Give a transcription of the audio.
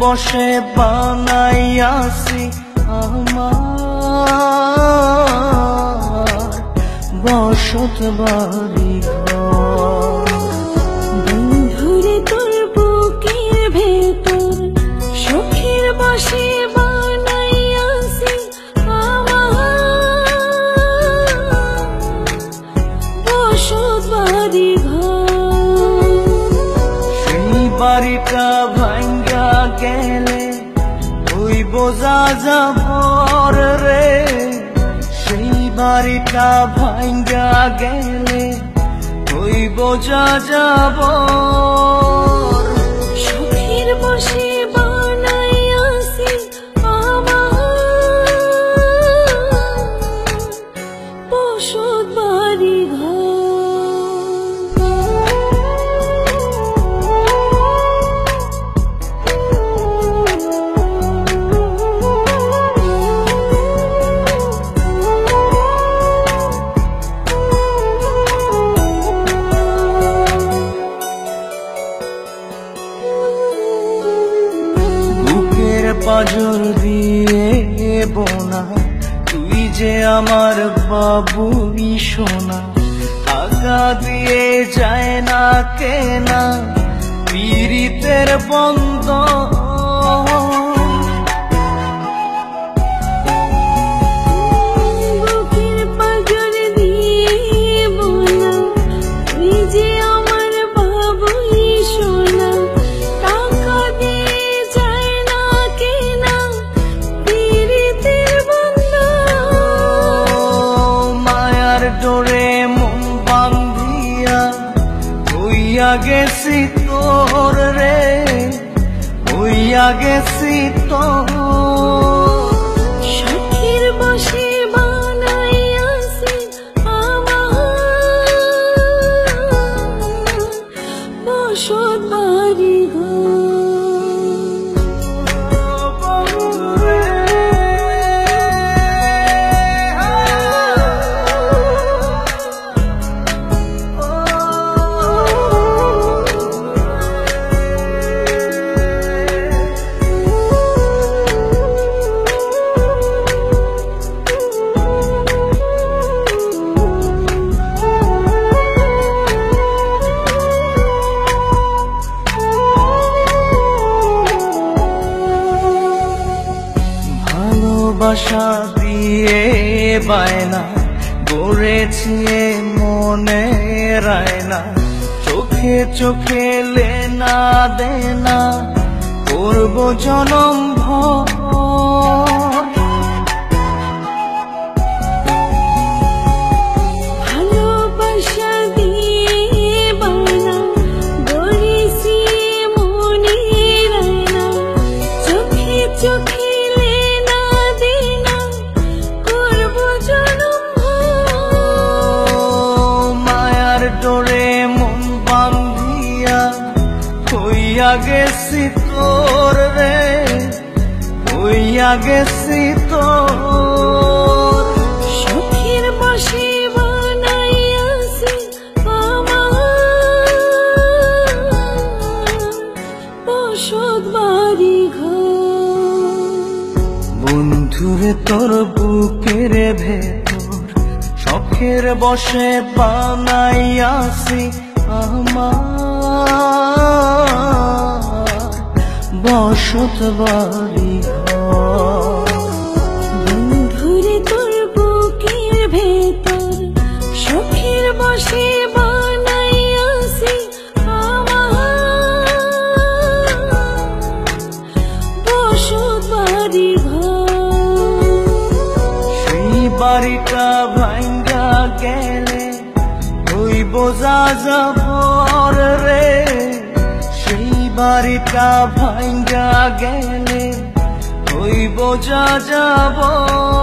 বসে বানাইয়াছি আমার বসত বাড়ি ঘর। বন্ধুরে তোর বুকের ভেতর সুখের বসে বানাইয়াছি আমার বসত বাড়ি ঘর। সেই বাড়িটা ভাঙ্গা গেলে ওই বোঝা যাবর রে, সেই বাড়িটা ভাঙ্গা গেলে ওই বোঝা যাবর। সুখের বসে বানাইয়াছি আমার বসত বাড়ি ঘর। পাজর দিয়ে বোনা তুই যে আমার বাবুই সোনা, টাকা দিয়ে যায় না কেনা পীড়িতের বন্ধ। ডোরে মন বান্ধিয়া হইয়া গেছি তোর রে, হইয়া গেছি তোর। সুখের বসে বানাইয়াছি আমার বসত বাড়ি ঘর। ভালোবাসা দিয়ে বায়না গড়েছি মনে রায়না, চোখে চোখে লেনা দেনা করব জনম ভর। ভালোবাসা দিয়ে বায়না গড়েছি মনে রায়না, চোখে চোখে ডোরে মন বান্ধিয়া হইয়া গেছি তোর রে, হইয়া গেছি তোর। সুখের বসে বানাইয়াছি আমার বসত বাড়ি ঘর। বন্ধুরে তোর বুকের ভেতর শখের বসে বানাইয়াছি আমার বসত বাড়ি ঘর। বন্ধুরে তোর বুকের ভেতর সুখের বসে বানাইয়াছি আমার বসত বাড়ি ঘর। সেই বাড়িটা ভাঙ্গা গেলে ওই বোঝা যাবর রে, সেই বাড়িটা ভাঙ্গা গেলে ওই বোঝা যাবর।